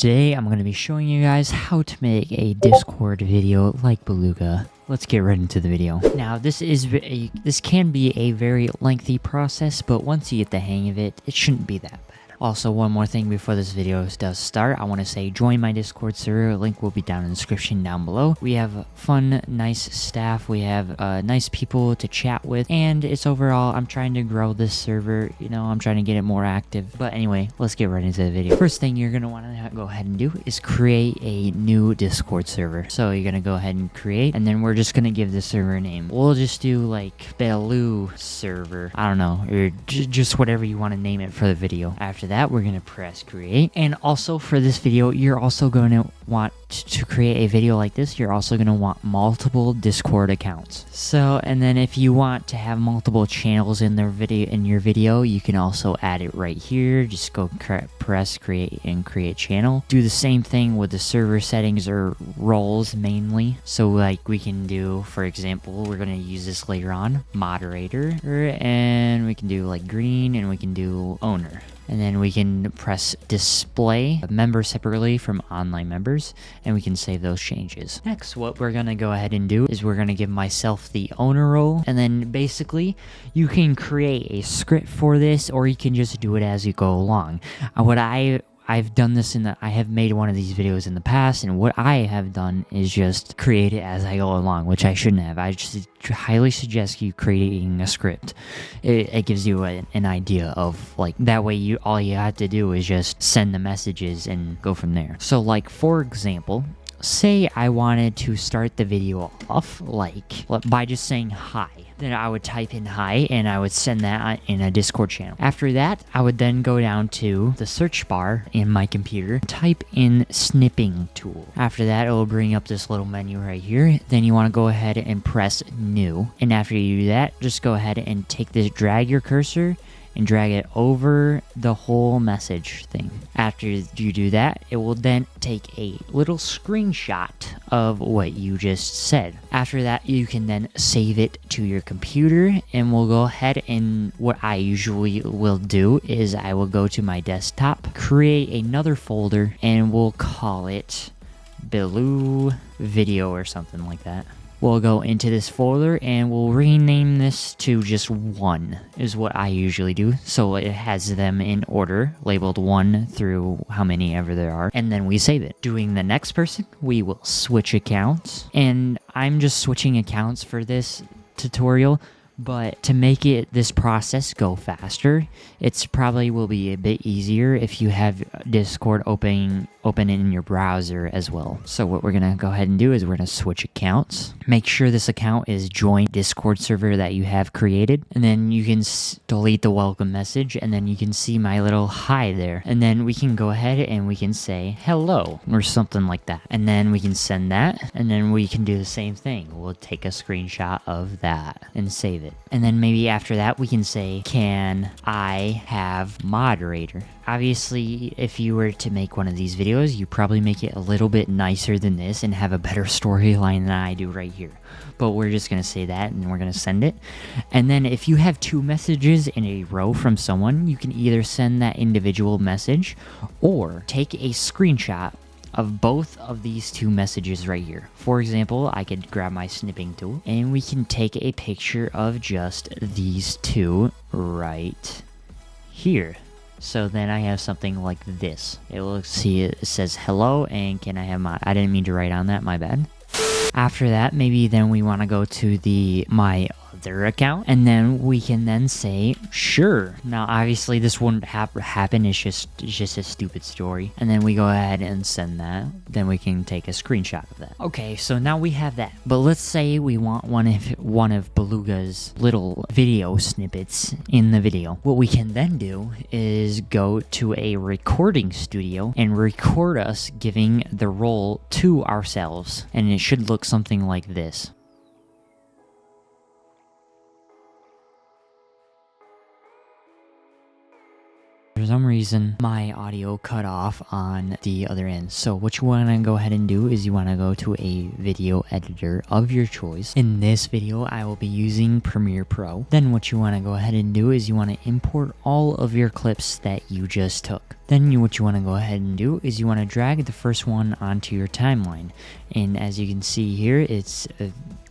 Today I'm going to be showing you guys how to make a Discord video like Beluga. Let's get right into the video. Now this can be a very lengthy process, but once you get the hang of it, it shouldn't be that bad. Also, one more thing before this video does start, I want to say join my Discord server. Link will be down in the description down below. We have fun, nice staff. We have nice people to chat with, and it's overall, I'm trying to grow this server. You know, I'm trying to get it more active. But anyway, let's get right into the video. First thing you're going to want to go ahead and do is create a new Discord server. So you're going to go ahead and create, and then we're just going to give the server a name. We'll just do like Beluga server. I don't know, or just whatever you want to name it for the video. After that, we're going to press create. And also for this video, you're also going to want to create a video like this. You're also going to want multiple Discord accounts. So, and then if you want to have multiple channels in your video, you can also add it right here. Just go press create and create channel. Do the same thing with the server settings or roles mainly. So like we can do, for example, we're going to use this later on, moderator, and we can do like green, and we can do owner. And then we can press display members separately from online members, and we can save those changes. Next, what we're going to go ahead and do is we're going to give myself the owner role, and then basically you can create a script for this, or you can just do it as you go along. I've done this I have made one of these videos in the past, and what I have done is just create it as I go along, which I shouldn't have. I just highly suggest you creating a script. It gives you an idea of, like, that way all you have to do is just send the messages and go from there. So like, for example, say I wanted to start the video off like by just saying hi. Then I would type in hi, and I would send that in a Discord channel. After that, I would then go down to the search bar in my computer, type in snipping tool. After that, it will bring up this little menu right here. Then you want to go ahead and press new. And after you do that, just go ahead and drag your cursor and drag it over the whole message thing. After you do that, it will then take a little screenshot of what you just said. After that, you can then save it to your computer, and we'll go ahead, and what I usually will do is I will go to my desktop, create another folder, and we'll call it Beluga video or something like that. We'll go into this folder and we'll rename this to just 1 is what I usually do. So it has them in order, labeled 1 through how many ever there are. And then we save it. Doing the next person, we will switch accounts. And I'm just switching accounts for this tutorial. But to make this process go faster, it's probably will be a bit easier if you have Discord open in your browser as well. So what we're going to go ahead and do is we're going to switch accounts. Make sure this account is join Discord server that you have created. And then you can delete the welcome message, and then you can see my little hi there. And then we can go ahead and we can say hello or something like that. And then we can send that, and then we can do the same thing. We'll take a screenshot of that and save it. And then maybe after that we can say, can I have moderator? Obviously, if you were to make one of these videos, you probably make it a little bit nicer than this and have a better storyline than I do right here. But we're just going to say that, and we're going to send it. And then if you have 2 messages in a row from someone, you can either send that individual message or take a screenshot of both of these 2 messages right here. For example, I could grab my snipping tool, and we can take a picture of just these 2 right here. So then I have something like this. It says hello, and can I have I didn't mean to write on that, my bad. After that, maybe then we want to go to my other account, and then we can then say sure. Now obviously this wouldn't happen, it's just a stupid story. And then we go ahead and send that. Then we can take a screenshot of that. Okay, so now we have that. But let's say we want one of Beluga's little video snippets in the video. What we can then do is go to a recording studio and record us giving the role to ourselves, and it should look something like this. For some reason, my audio cut off on the other end. So what you want to go ahead and do is you want to go to a video editor of your choice. In this video, I will be using Premiere Pro. Then what you want to go ahead and do is you want to import all of your clips that you just took. Then what you want to go ahead and do is you want to drag the first one onto your timeline. And as you can see here, it's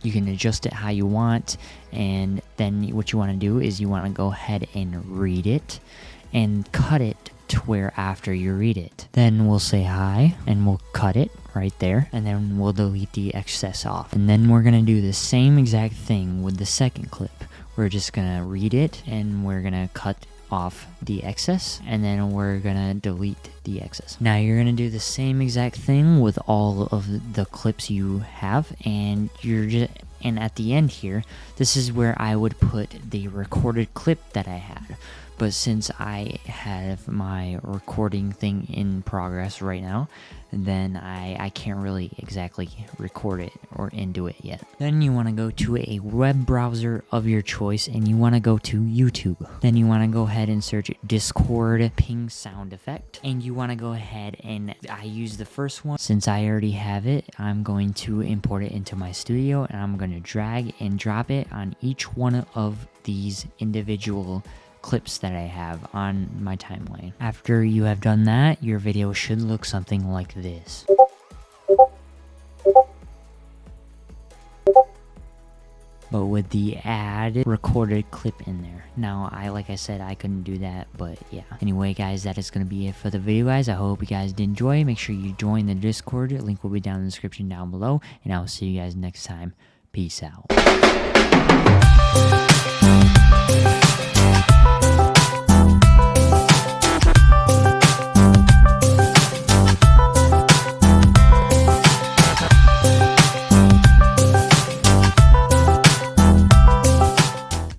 you can adjust it how you want. And then what you want to do is you want to go ahead and read it and cut it to where after you read it. Then we'll say hi and we'll cut it right there, and then we'll delete the excess off. And then we're gonna do the same exact thing with the second clip. We're just gonna read it and we're gonna cut off the excess, and then we're gonna delete the excess. Now you're gonna do the same exact thing with all of the clips you have, and and at the end here, this is where I would put the recorded clip that I had. But since I have my recording thing in progress right now, then I can't really exactly record it or into it yet. Then you want to go to a web browser of your choice and you want to go to YouTube. Then you want to go ahead and search Discord ping sound effect. And you want to go ahead and I use the first one. Since I already have it, I'm going to import it into my studio and I'm going to drag and drop it on each one of these individual clips that I have on my timeline. After you have done that, your video should look something like this. But with the add recorded clip in there. Now, like I said, I couldn't do that, but yeah. Anyway, guys, that is going to be it for the video, guys. I hope you guys did enjoy. Make sure you join the Discord. Link will be down in the description down below. And I will see you guys next time. Peace out.